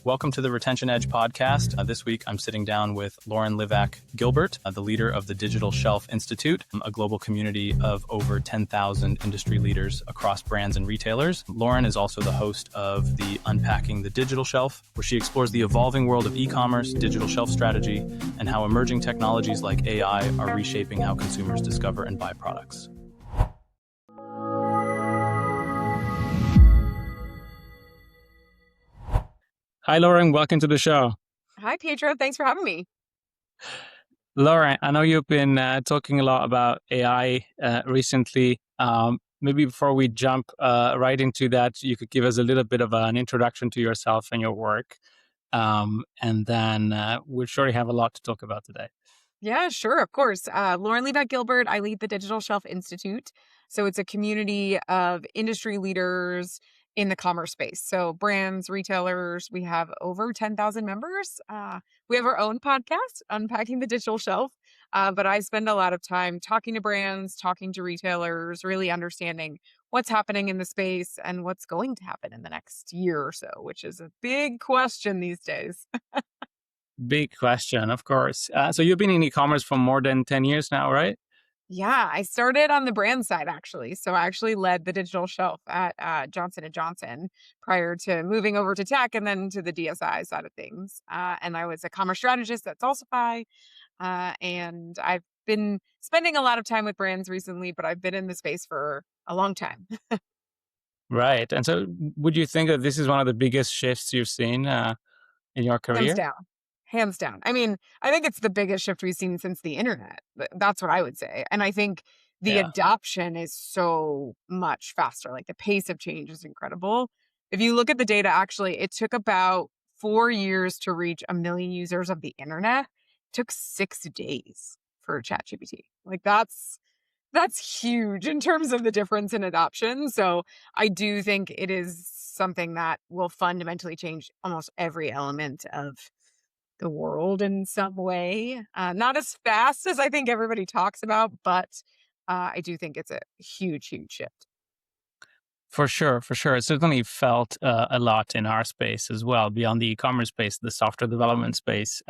Welcome to the Retention Edge podcast. This week, I'm sitting down with Lauren Livak Gilbert, the leader of the Digital Shelf Institute, a global community of over 10,000 industry leaders across brands and retailers. Lauren is also the host of the Unpacking the Digital Shelf, where she explores the evolving world of e-commerce, digital shelf strategy, and how emerging technologies like AI are reshaping how consumers discover and buy products. Hi, Lauren. Welcome to the show. Hi, Pietro. Thanks for having me. Lauren, I know you've been talking a lot about AI recently. Maybe before we jump right into that, you could give us a little bit of an introduction to yourself and your work. And then we'll surely have a lot to talk about today. Yeah, sure. Of course. Lauren Livak Gilbert. I lead the Digital Shelf Institute. So it's a community of industry leaders in the commerce space. So brands, retailers, we have over 10,000 members. We have our own podcast, Unpacking the Digital Shelf. But I spend a lot of time talking to brands, talking to retailers, really understanding what's happening in the space and what's going to happen in the next year or so, which is a big question these days. Big question, of course. So you've been in e-commerce for more than 10 years now, right? Yeah, I started on the brand side actually. So I actually led the digital shelf at Johnson and Johnson prior to moving over to tech and then to the DSI side of things. And I was a commerce strategist at Salsify. And I've been spending a lot of time with brands recently, but I've been in the space for a long time. Right. And so would you think that this is one of the biggest shifts you've seen in your Hands career? down. Hands down. I mean, I think it's the biggest shift we've seen since the internet. That's what I would say. And I think the Yeah. adoption is so much faster. Like the pace of change is incredible. If you look at the data, actually, it took about 4 years to reach 1 million users of the internet. It took 6 days for ChatGPT. Like that's huge in terms of the difference in adoption. So I do think it is something that will fundamentally change almost every element of the world in some way. Not as fast as I think everybody talks about, but I do think it's a huge, huge shift. For sure, for sure. It certainly felt a lot in our space as well, beyond the e-commerce space, the software development space,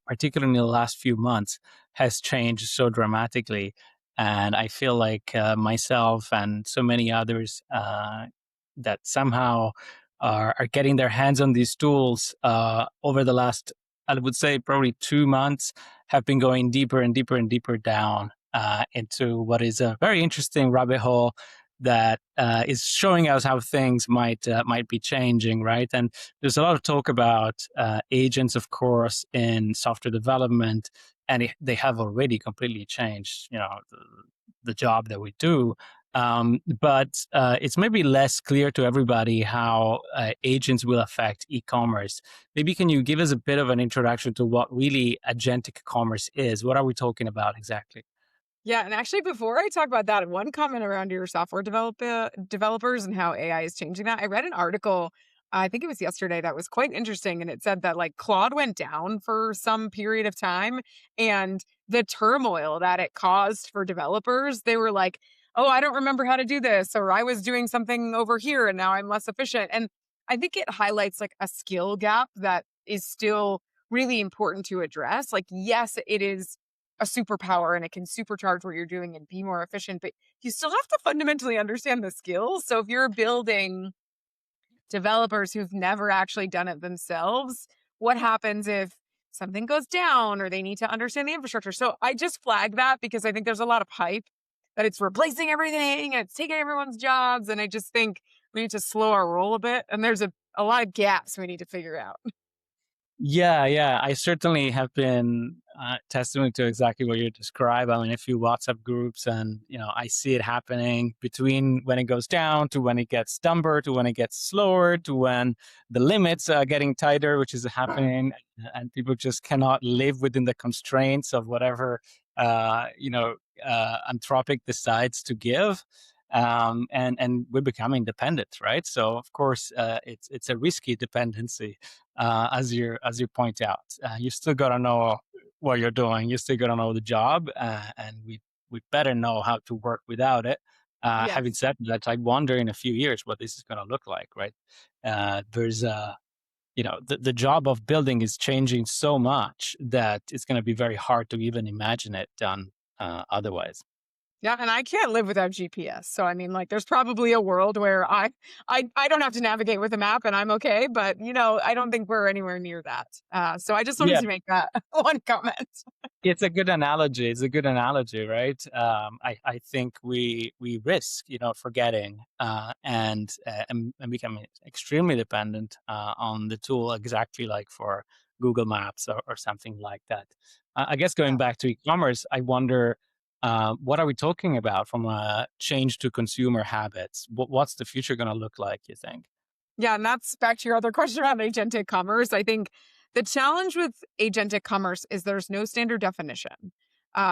particularly in the last few months, has changed so dramatically. And I feel like myself and so many others that somehow are getting their hands on these tools over the last, I would say, probably 2 months, have been going deeper and deeper and deeper down into what is a very interesting rabbit hole that is showing us how things might be changing, right? And there's a lot of talk about agents, of course, in software development, and they have already completely changed, the job that we do. But it's maybe less clear to everybody how agents will affect e-commerce. Maybe can you give us a bit of an introduction to what really agentic commerce is? What are we talking about exactly? Yeah, and actually, before I talk about that, one comment around your software developers and how AI is changing that. I read an article, I think it was yesterday, that was quite interesting, and it said that like Claude went down for some period of time, and the turmoil that it caused for developers, they were like, "Oh, I don't remember how to do this," or "I was doing something over here and now I'm less efficient." And I think it highlights like a skill gap that is still really important to address. Like, yes, it is a superpower and it can supercharge what you're doing and be more efficient, but you still have to fundamentally understand the skills. So if you're building developers who've never actually done it themselves, what happens if something goes down or they need to understand the infrastructure? So I just flag that because I think there's a lot of hype that it's replacing everything and it's taking everyone's jobs. And I just think we need to slow our roll a bit. And there's a lot of gaps we need to figure out. Yeah. I certainly have been testimony to exactly what you describe. I'm in a few WhatsApp groups, and I see it happening between when it goes down to when it gets dumber to when it gets slower to when the limits are getting tighter, which is happening, and people just cannot live within the constraints of whatever Anthropic decides to give. And we're becoming dependent, right? So of course, it's a risky dependency, as you point out. You still got to know what you're doing. You still got to know the job, and we better know how to work without it. Having Yes. said that, I wonder in a few years what this is going to look like, right? There's the job of building is changing so much that it's going to be very hard to even imagine it done otherwise. Yeah, and I can't live without GPS. So I mean, like, there's probably a world where I don't have to navigate with a map and I'm okay. But I don't think we're anywhere near that. So I just wanted Yeah, to make that one comment. it's a good analogy. It's a good analogy, right? I think we risk, forgetting and becoming extremely dependent on the tool, exactly like for Google Maps or something like that. I guess going Yeah. back to e-commerce, I wonder what are we talking about from a change to consumer habits? What's the future going to look like? You think? Yeah, and that's back to your other question about agentic commerce. I think the challenge with agentic commerce is there's no standard definition.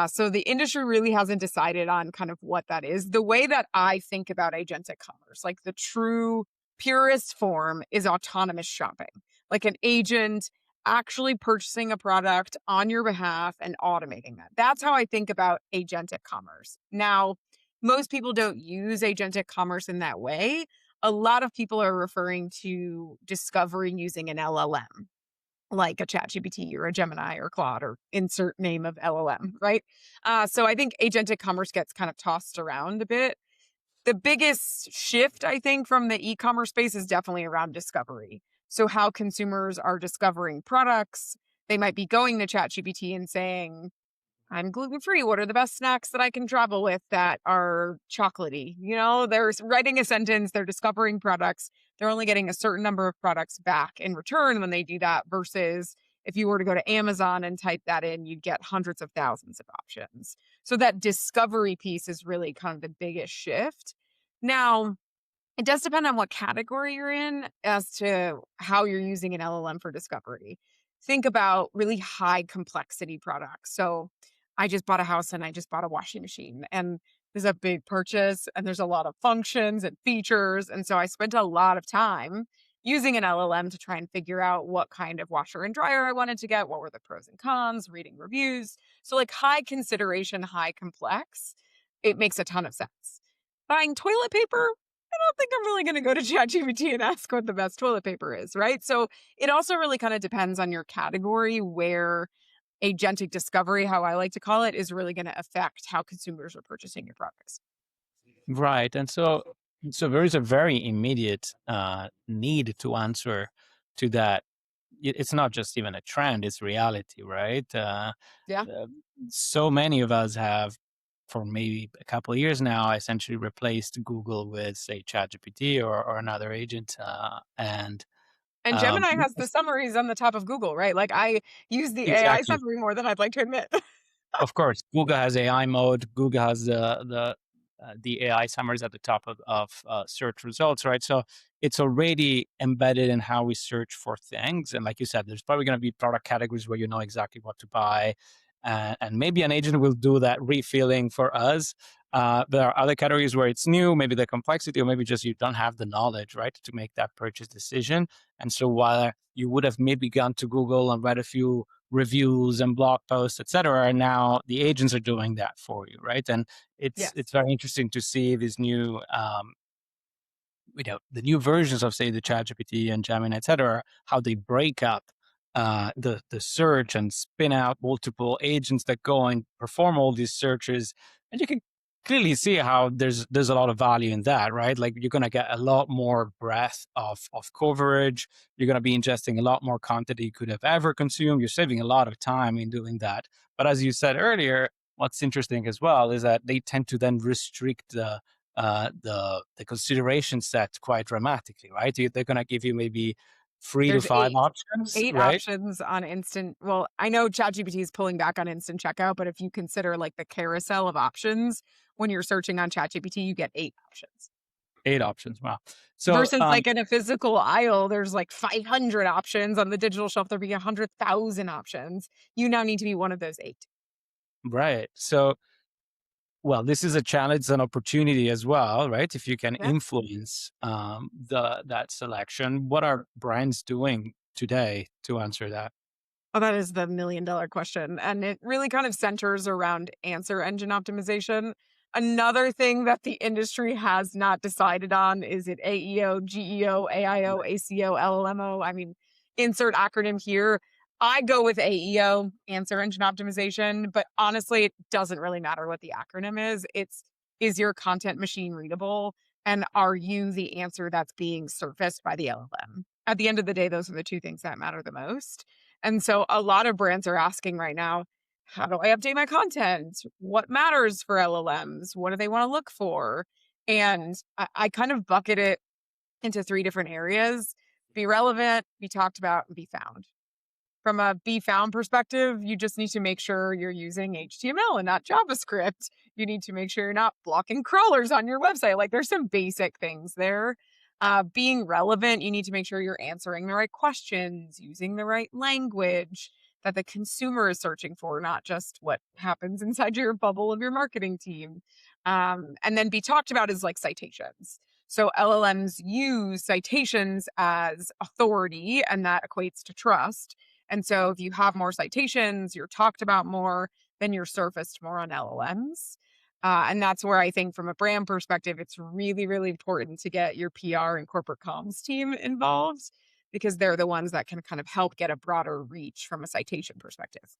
So the industry really hasn't decided on kind of what that is. The way that I think about agentic commerce, like the true purest form, is autonomous shopping, like an agent actually purchasing a product on your behalf and automating that. That's how I think about agentic commerce. Now, most people don't use agentic commerce in that way. A lot of people are referring to discovering using an LLM, like a ChatGPT or a Gemini or Claude or insert name of LLM, right? So I think agentic commerce gets kind of tossed around a bit. The biggest shift, I think, from the e-commerce space is definitely around discovery. So how consumers are discovering products. They might be going to ChatGPT and saying, I'm gluten free. What are the best snacks that I can travel with that are chocolatey? They're writing a sentence, they're discovering products. They're only getting a certain number of products back in return when they do that, versus if you were to go to Amazon and type that in, you'd get hundreds of thousands of options. So that discovery piece is really kind of the biggest shift. Now, it does depend on what category you're in as to how you're using an LLM for discovery. Think about really high complexity products. So, I just bought a house and I just bought a washing machine, and there's a big purchase and there's a lot of functions and features. And so I spent a lot of time using an LLM to try and figure out what kind of washer and dryer I wanted to get, what were the pros and cons, reading reviews. So, like high consideration, high complex, it makes a ton of sense. Buying toilet paper, I don't think I'm really going to go to ChatGPT and ask what the best toilet paper is, right? So it also really kind of depends on your category where agentic discovery, how I like to call it, is really going to affect how consumers are purchasing your products. Right. And so there is a very immediate need to answer to that. It's not just even a trend, it's reality, right? Yeah. Uh, so many of us have, for maybe a couple of years now, essentially replaced Google with, say, ChatGPT or another agent. And And um, Gemini has the summaries on the top of Google, right? Like I use the AI exactly. summary more than I'd like to admit. Of course, Google has AI mode. Google has the AI summaries at the top of search results, right? So it's already embedded in how we search for things. And like you said, there's probably going to be product categories where you know exactly what to buy, and maybe an agent will do that refilling for us. There are other categories where it's new, maybe the complexity, or maybe just you don't have the knowledge, right, to make that purchase decision. And so while you would have maybe gone to Google and read a few reviews and blog posts, etc. And now the agents are doing that for you, right? And it's Yes. very interesting to see these new the new versions of, say, the ChatGPT and Gemini, etc., how they break up the search and spin out multiple agents that go and perform all these searches, and you can clearly see how there's a lot of value in that, right? Like you're going to get a lot more breadth of coverage. You're going to be ingesting a lot more content you could have ever consumed. You're saving a lot of time in doing that. But as you said earlier, what's interesting as well is that they tend to then restrict the consideration set quite dramatically, right? They're going to give you maybe three to There's five options, eight right? options on instant. Well, I know ChatGPT is pulling back on instant checkout, but if you consider like the carousel of options when you're searching on ChatGPT, you get eight options. Eight options. Wow. So, Versus like in a physical aisle, there's like 500 options. On the digital shelf, there'd be 100,000 options. You now need to be one of those eight. right. So, well, this is a challenge, an opportunity as well, right? If you can Yeah. influence the that selection, what are brands doing today to answer that? Oh, that is the $1,000,000 question. And it really kind of centers around answer engine optimization. Another thing that the industry has not decided on, is it AEO, GEO, AIO, ACO, LLMO? I mean, insert acronym here. I go with AEO, answer engine optimization, but honestly, it doesn't really matter what the acronym is. Is your content machine readable? And are you the answer that's being surfaced by the LLM? At the end of the day, those are the two things that matter the most. And so a lot of brands are asking right now, how do I update my content? What matters for LLMs? What do they want to look for? And I kind of bucket it into three different areas: be relevant, be talked about, and be found. From a be found perspective, you just need to make sure you're using HTML and not JavaScript. You need to make sure you're not blocking crawlers on your website. Like there's some basic things there. Being relevant, you need to make sure you're answering the right questions, using the right language that the consumer is searching for, not just what happens inside your bubble of your marketing team. And then be talked about is like citations. So LLMs use citations as authority, and that equates to trust. And so if you have more citations, you're talked about more, then you're surfaced more on LLMs. And that's where I think from a brand perspective, it's really, really important to get your PR and corporate comms team involved because they're the ones that can kind of help get a broader reach from a citation perspective.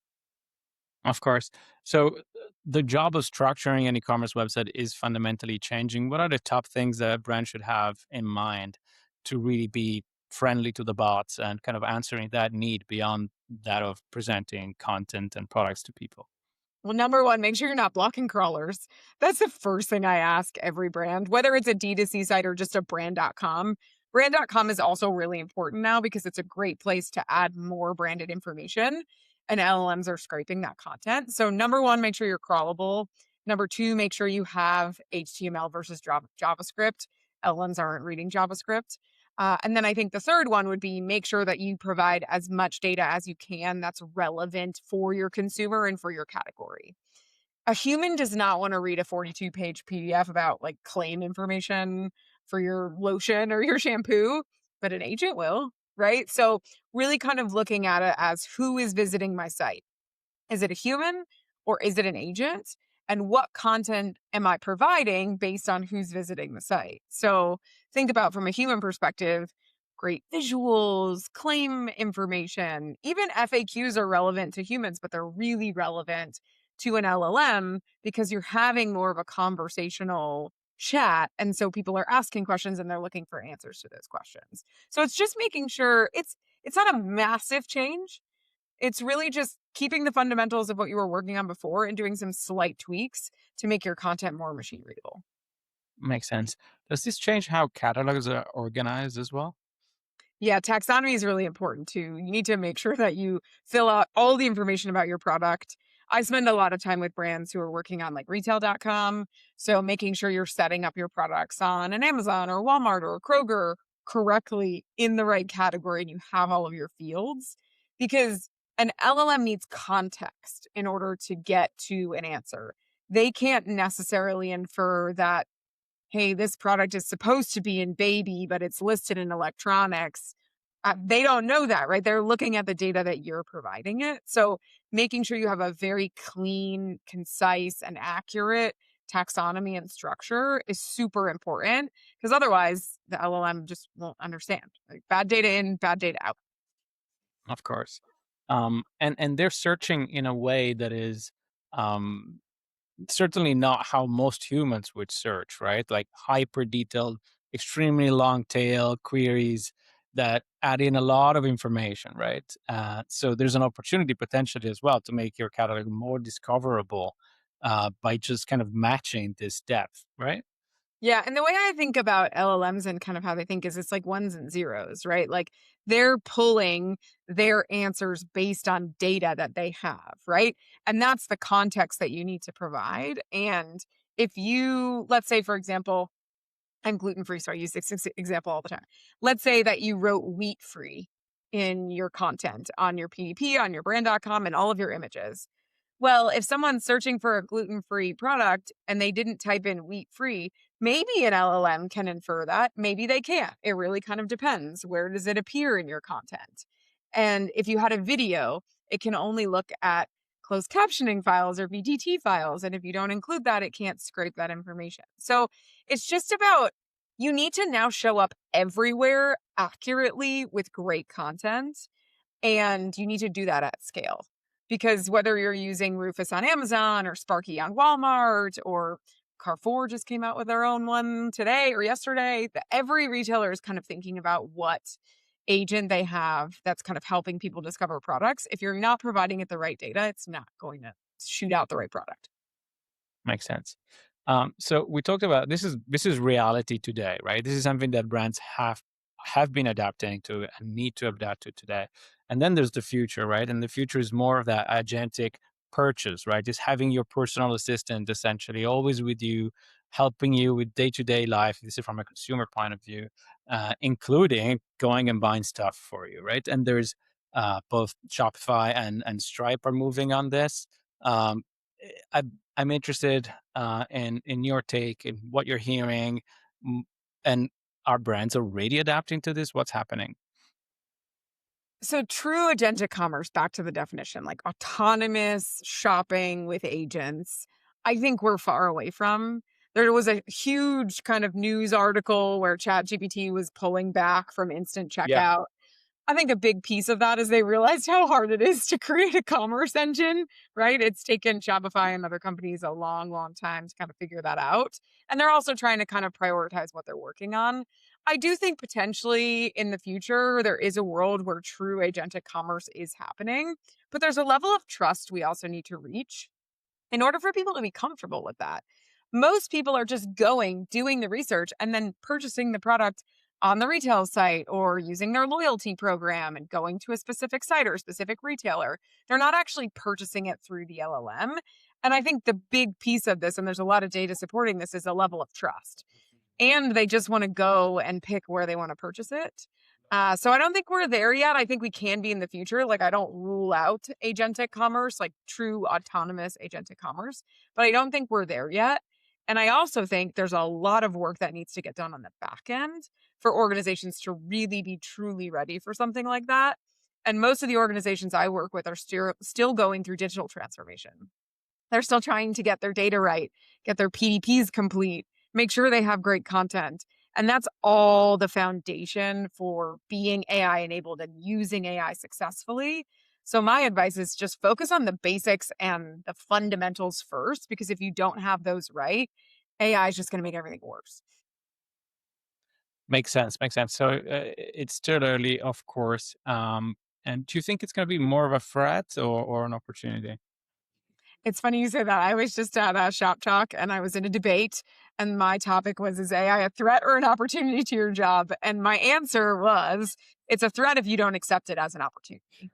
Of course. So the job of structuring an e-commerce website is fundamentally changing. What are the top things that a brand should have in mind to really be friendly to the bots and kind of answering that need beyond that of presenting content and products to people? Well, number one, make sure you're not blocking crawlers. That's the first thing I ask every brand, whether it's a D2C site or just a brand.com. Brand.com is also really important now because it's a great place to add more branded information, and LLMs are scraping that content. So, number one, make sure you're crawlable. Number two, make sure you have HTML versus JavaScript. LLMs aren't reading JavaScript. And then I think the third one would be make sure that you provide as much data as you can that's relevant for your consumer and for your category. A human does not want to read a 42-page PDF about like claim information for your lotion or your shampoo, but an agent will, right? So, really kind of looking at it as who is visiting my site. Is it a human or is it an agent? And what content am I providing based on who's visiting the site? So think about from a human perspective, great visuals, claim information, even FAQs are relevant to humans, but they're really relevant to an LLM because you're having more of a conversational chat. And so people are asking questions and they're looking for answers to those questions. So it's just making sure it's not a massive change. It's really just keeping the fundamentals of what you were working on before and doing some slight tweaks to make your content more machine readable. Makes sense. Does this change how catalogs are organized as well? Yeah, taxonomy is really important too. You need to make sure that you fill out all the information about your product. I spend a lot of time with brands who are working on like retail.com. So making sure you're setting up your products on an Amazon or Walmart or Kroger correctly in the right category and you have all of your fields because an LLM needs context in order to get to an answer. They can't necessarily infer that, hey, this product is supposed to be in baby, but it's listed in electronics. They don't know that, right? They're looking at the data that you're providing it. So making sure you have a very clean, concise, and accurate taxonomy and structure is super important because otherwise the LLM just won't understand. Like bad data in, bad data out. Of course. And they're searching in a way that is um, certainly not how most humans would search, right? Like hyper detailed, extremely long tail queries that add in a lot of information, right? So there's an opportunity potentially as well to make your catalog more discoverable by just kind of matching this depth, right? Yeah, and the way I think about LLMs and kind of how they think is it's like ones and zeros, right? Like they're pulling their answers based on data that they have, right? And that's the context that you need to provide. And if you, let's say, for example, I'm gluten free, so I use this example all the time. Let's say that you wrote wheat free in your content on your PDP, on your brand.com, and all of your images. Well, if someone's searching for a gluten-free product and they didn't type in wheat-free, maybe an LLM can infer that. Maybe they can't. It really kind of depends. Where does it appear in your content? And if you had a video, it can only look at closed captioning files or VDT files. And if you don't include that, it can't scrape that information. So it's just about you need to now show up everywhere accurately with great content, and you need to do that at scale. Because whether you're using Rufus on Amazon or Sparky on Walmart or Carrefour just came out with their own one today or yesterday, every retailer is kind of thinking about what agent they have that's kind of helping people discover products. If you're not providing it the right data, it's not going to shoot out the right product. Makes sense. So we talked about this is reality today, right? This is something that brands have been adapting to and need to adapt to today. And then there's the future, right? And the future is more of that agentic purchase, right? Just having your personal assistant essentially always with you, helping you with day-to-day life. This is from a consumer point of view, including going and buying stuff for you, right? And there's both Shopify and Stripe are moving on this. Um, I I'm interested in your take in what you're hearing, mm, and are brands already adapting to this? What's happening? So, true agentic commerce, back to the definition, like autonomous shopping with agents, I think we're far away from. There was a huge kind of news article where ChatGPT was pulling back from instant Yeah, checkout. I think a big piece of that is they realized how hard it is to create a commerce engine, right? It's taken Shopify and other companies a long, long time to kind of figure that out. And they're also trying to kind of prioritize what they're working on. I do think potentially in the future, there is a world where true agentic commerce is happening, but there's a level of trust we also need to reach in order for people to be comfortable with that. Most people are just going, doing the research, and then purchasing the product on the retail site or using their loyalty program and going to a specific site or a specific retailer. They're not actually purchasing it through the LLM. And I think the big piece of this, and there's a lot of data supporting this, is a level of trust, and they just want to go and pick where they want to purchase it. So I don't think we're there yet. I think we can be in the future. Like, I don't rule out agentic commerce, like true autonomous agentic commerce, but I don't think we're there yet. And I also think there's a lot of work that needs to get done on the back end for organizations to really be truly ready for something like that. And most of the organizations I work with are still going through digital transformation. They're still trying to get their data right, get their PDPs complete, make sure they have great content. And that's all the foundation for being AI enabled and using AI successfully. So, my advice is just focus on the basics and the fundamentals first, because if you don't have those right, AI is just going to make everything worse. makes sense. Makes sense. So it's still early, of course. And do you think it's going to be more of a threat or an opportunity? It's funny you say that. I was just at a shop talk and I was in a debate, and my topic was, is AI a threat or an opportunity to your job? And my answer was, it's a threat if you don't accept it as an opportunity.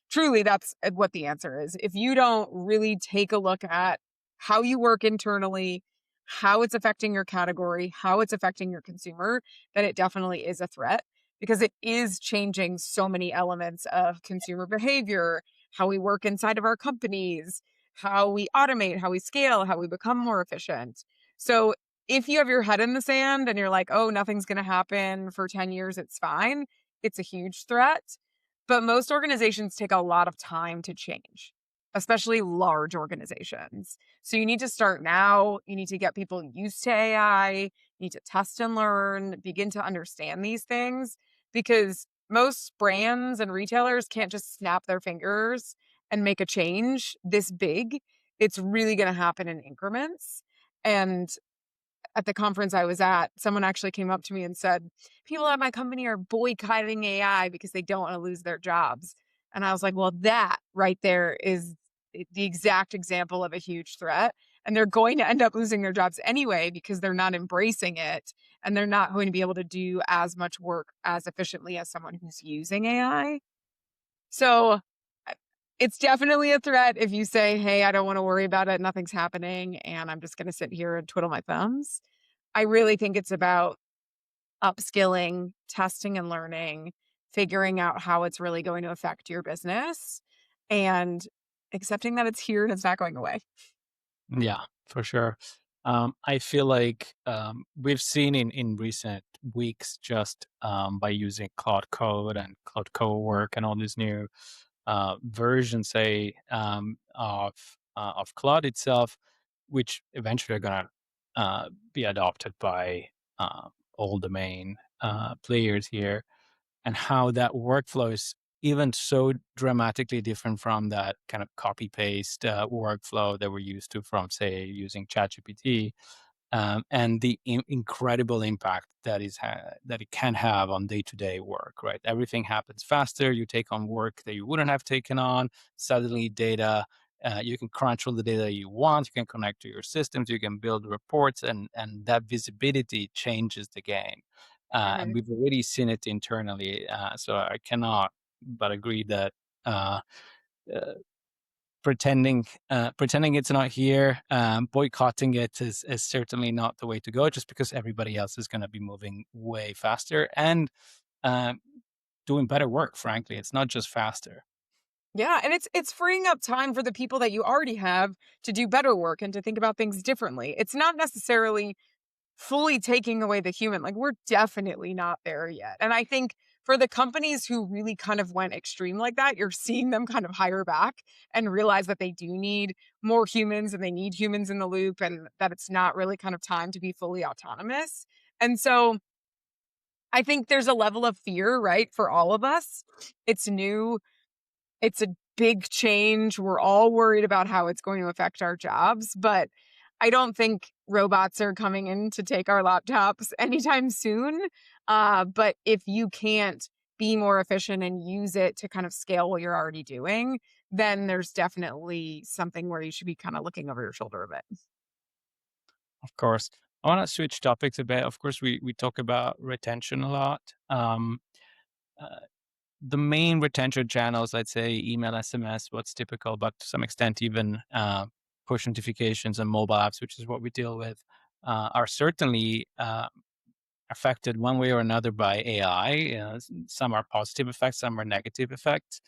Truly, that's what the answer is. If you don't really take a look at how you work internally, how it's affecting your category, how it's affecting your consumer, then it definitely is a threat, because it is changing so many elements of consumer behavior, how we work inside of our companies, how we automate, how we scale, how we become more efficient. So if you have your head in the sand and you're like, oh, nothing's going to happen for 10 years, it's fine, it's a huge threat. But most organizations take a lot of time to change, especially large organizations. So you need to start now. You need to get people used to AI. You need to test and learn, begin to understand these things, because most brands and retailers can't just snap their fingers and make a change this big. It's really going to happen in increments. And at the conference I was at, someone actually came up to me and said, people at my company are boycotting AI because they don't want to lose their jobs. And I was like, well, that right there is the exact example of a huge threat. And they're going to end up losing their jobs anyway because they're not embracing it, and they're not going to be able to do as much work as efficiently as someone who's using AI. So I- it's definitely a threat if you say, hey, I don't want to worry about it. Nothing's happening. And I'm just going to sit here and twiddle my thumbs. I really think it's about upskilling, testing and learning, figuring out how it's really going to affect your business, and accepting that it's here and it's not going away. Yeah, for sure. I feel like we've seen in recent weeks just by using Cloud Code and Cloud Cowork and all these new versions, say, of Cloud itself, which eventually are gonna be adopted by all the main players here, and how that workflow is even so dramatically different from that kind of copy paste workflow that we're used to from, say, using ChatGPT, and the incredible impact that it can have on day-to-day work. Right, everything happens faster. You take on work that you wouldn't have taken on. Suddenly, data. You can crunch all the data you want. You can connect to your systems. You can build reports, and that visibility changes the game. And Mhm. we've already seen it internally. So I cannot but agree that uh, uh, pretending it's not here, boycotting it is certainly not the way to go. Just because everybody else is going to be moving way faster and um, doing better work. Frankly, it's not just faster. Yeah, and it's freeing up time for the people that you already have to do better work and to think about things differently. It's not necessarily fully taking away the human, like, we're definitely not there yet, and I think for the companies who really kind of went extreme like that, you're seeing them kind of hire back and realize that they do need more humans and they need humans in the loop and that it's not really kind of time to be fully autonomous, and so I think there's a level of fear, right, for all of us. It's new, it's a big change. We're all worried about how it's going to affect our jobs, but I don't think robots are coming in to take our laptops anytime soon. But if you can't be more efficient and use it to kind of scale what you're already doing, then there's definitely something where you should be kind of looking over your shoulder a bit. Of course, I want to switch topics a bit. Of course, we talk about retention a lot. Uh, the main retention channels, I'd say email, SMS, what's typical, but to some extent, even push notifications and mobile apps, which is what we deal with, are certainly affected one way or another by AI. Some are positive effects, some are negative effects.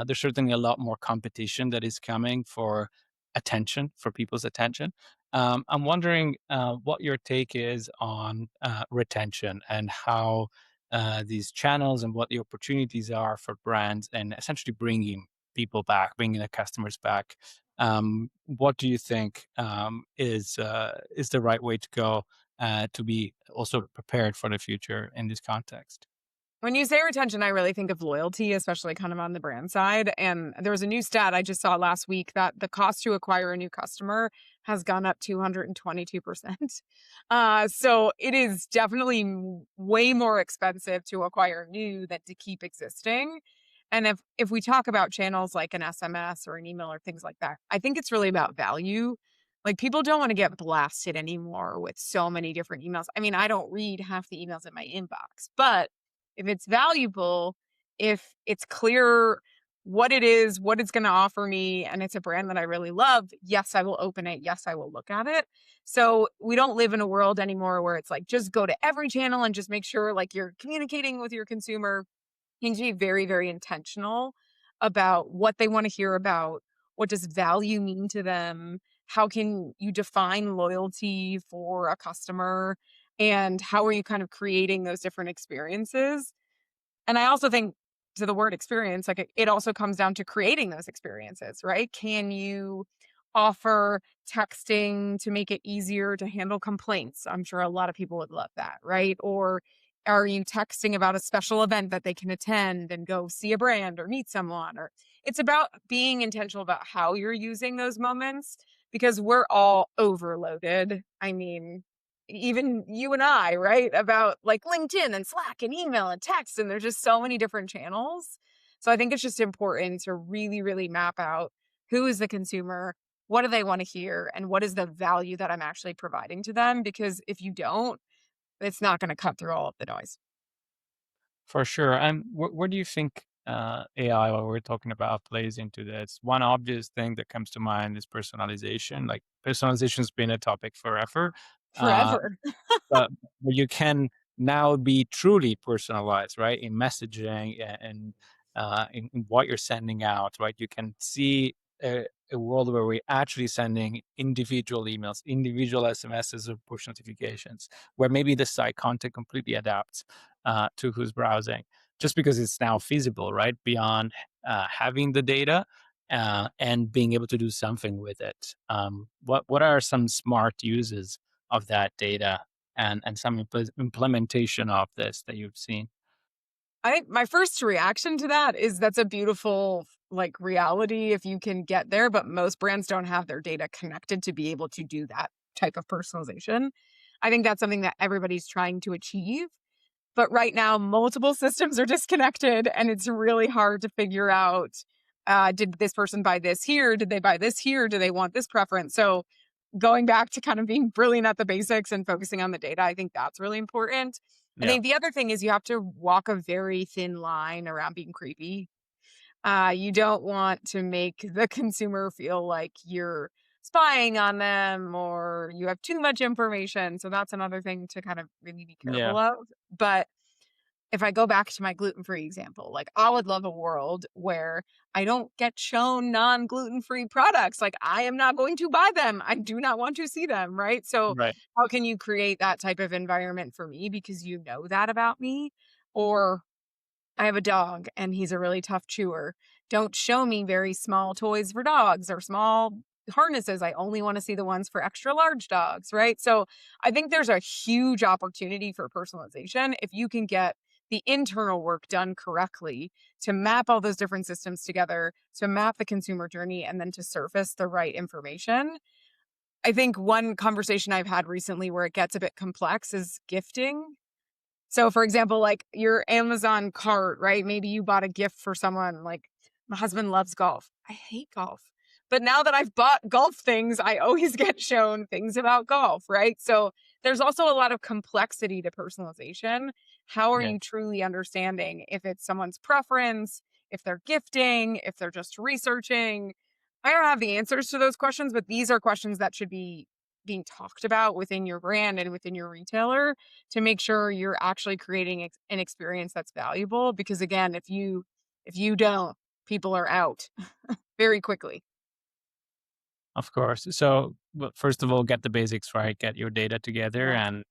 There's certainly a lot more competition that is coming for attention, for people's attention. I'm wondering what your take is on retention and how these channels and what the opportunities are for brands and essentially bringing people back, bringing the customers back. What do you think is the right way to go to be also prepared for the future in this context? When you say retention, I really think of loyalty, especially kind of on the brand side. And there was a new stat I just saw last week that the cost to acquire a new customer has gone up 222%. So it is definitely way more expensive to acquire new than to keep existing. And if we talk about channels like an SMS or an email or things like that, I think it's really about value. Like people don't want to get blasted anymore with so many different emails. I mean, I don't read half the emails in my inbox, but if it's valuable, if it's clear what it is, what it's gonna offer me, and it's a brand that I really love, yes, I will open it. Yes, I will look at it. So we don't live in a world anymore where it's like, just go to every channel and just make sure like you're communicating with your consumer. You need to be very, very intentional about what they want to hear about. What does value mean to them? How can you define loyalty for a customer? And how are you kind of creating those different experiences? And I also think to the word experience, like it also comes down to creating those experiences, right? Can you offer texting to make it easier to handle complaints? I'm sure a lot of people would love that, right? Or are you texting about a special event that they can attend and go see a brand or meet someone? Or it's about being intentional about how you're using those moments because we're all overloaded. I mean, even you and I, right? About like LinkedIn and Slack and email and text, and there's just so many different channels. So I think it's just important to really, really map out who is the consumer, what do they want to hear, and what is the value that I'm actually providing to them. Because if you don't, it's not going to cut through all of the noise. For sure. And where do you think AI, what we're talking about, plays into this? One obvious thing that comes to mind is personalization. Like personalization has been a topic forever. Uh, Forever. but you can now be truly personalized, right? In messaging and in what you're sending out, right? You can see a world where we're actually sending individual emails, individual SMSs or push notifications, where maybe the site content completely adapts to who's browsing, just because it's now feasible, right? Beyond having the data and being able to do something with it. What are some smart uses of that data and some implementation of this that you've seen? I think my first reaction to that is that's a beautiful like reality if you can get there, but most brands don't have their data connected to be able to do that type of personalization. I think that's something that everybody's trying to achieve. But right now, multiple systems are disconnected, and it's really hard to figure out did this person buy this here? Did they buy this here? Do they want this preference? So, going back to kind of being brilliant at the basics and focusing on the data, I think that's really important. I Yeah. think the other thing is you have to walk a very thin line around being creepy. You don't want to make the consumer feel like you're spying on them or you have too much information. So, that's another thing to kind of really be Yeah. careful of. But if I go back to my gluten-free example, like, I would love a world where I don't get shown non-gluten-free products, like, I am not going to buy them, I do not want to see them, right? So, Right. how can you create that type of environment for me because you know that about me? Or I have a dog and he's a really tough chewer. Don't show me very small toys for dogs or small harnesses. I only want to see the ones for extra large dogs, right? So I think there's a huge opportunity for personalization if you can get the internal work done correctly to map all those different systems together, to map the consumer journey, and then to surface the right information. I think one conversation I've had recently where it gets a bit complex is gifting. So, for example, like your Amazon cart, right? Maybe you bought a gift for someone. Like, my husband loves golf. I hate golf. But now that I've bought golf things, I always get shown things about golf, right? So, there's also a lot of complexity to personalization. How are Yeah. you truly understanding if it's someone's preference, if they're gifting, if they're just researching? I don't have the answers to those questions, but these are questions that should be being talked about within your brand and within your retailer to make sure you're actually creating an experience that's valuable because again if you don't people are out very quickly. Of course. So, well, first of all, get the basics right, get your data together, Yeah. and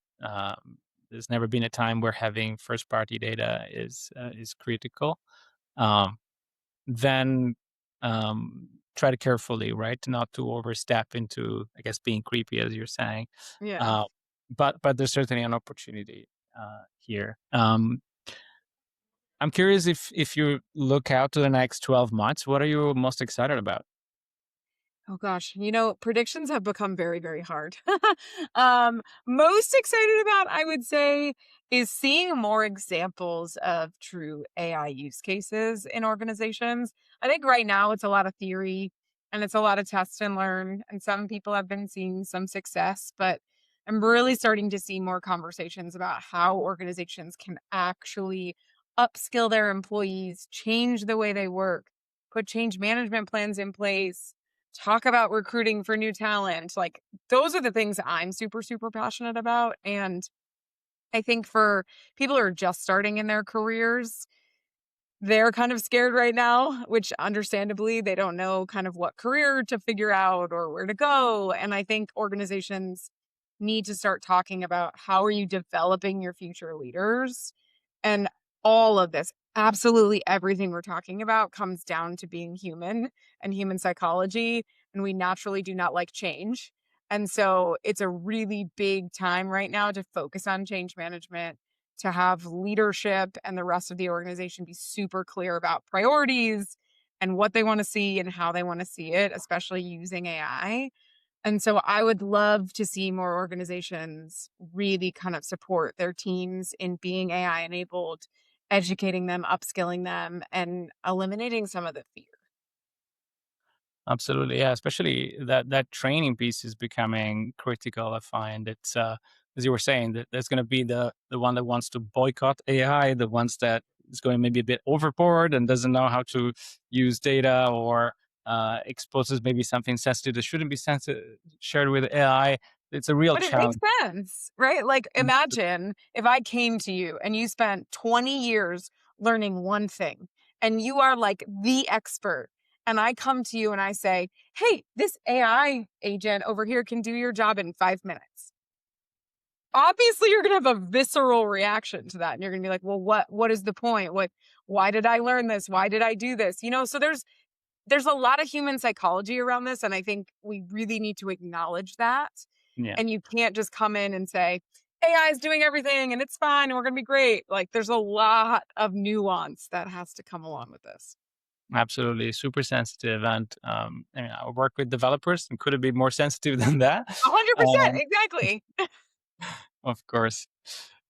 there's never been a time where having first party data is critical. Um, then try to carefully, right, not to overstep into, I guess, being creepy, as you're saying. Yeah. Uh, but there's certainly an opportunity here. I'm curious if you look out to the next 12 months, what are you most excited about? Oh gosh, predictions have become very, very hard. Most excited about, I would say, is seeing more examples of true AI use cases in organizations. I think right now it's a lot of theory and it's a lot of test and learn, and some people have been seeing some success, but I'm really starting to see more conversations about how organizations can actually upskill their employees, change the way they work, put change management plans in place, talk about recruiting for new talent. Like, those are the things I'm super, super passionate about. And I think for people who are just starting in their careers, they're kind of scared right now, which understandably, they don't know kind of what career to figure out or where to go. And I think organizations need to start talking about how are you developing your future leaders and all of this, absolutely everything we're talking about comes down to being human and human psychology. And we naturally do not like change. And so it's a really big time right now to focus on change management, to have leadership and the rest of the organization be super clear about priorities and what they want to see and how they want to see it, especially using AI. And so I would love to see more organizations really kind of support their teams in being AI enabled, educating them, upskilling them, and eliminating some of the fear. Absolutely, yeah. Especially that training piece is becoming critical. I find it's as you were saying that there's going to be the one that wants to boycott AI, the ones that is going maybe a bit overboard and doesn't know how to use data or exposes maybe something sensitive that shouldn't be shared with AI. It's a real But it makes challenge. sense, right? Like, imagine if I came to you and you spent 20 years learning one thing and you are like the expert. And I come to you and I say, hey, this AI agent over here can do your job in 5 minutes. Obviously, you're going to have a visceral reaction to that. And you're going to be like, well, what is the point? Why did I learn this? Why did I do this? So there's a lot of human psychology around this, and I think we really need to acknowledge that. Yeah, And you can't just come in and say, AI is doing everything and it's fine and we're going to be great. Like there's a lot of nuance that has to come along with this. Absolutely, super sensitive, and I work with developers, and could it be more sensitive than that? 100%. Um, Exactly. of course.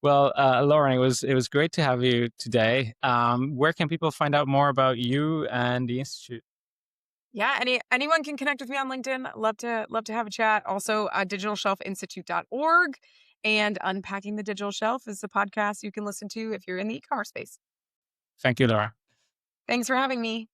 Well, Lauren, it was great to have you today. Where can people find out more about you and the institute? Yeah, anyone can connect with me on LinkedIn. Love to have a chat. Also, digitalshelfinstitute.org and Unpacking the Digital Shelf is the podcast you can listen to if you're in the e-commerce space. Thank you, Laura. Thanks for having me.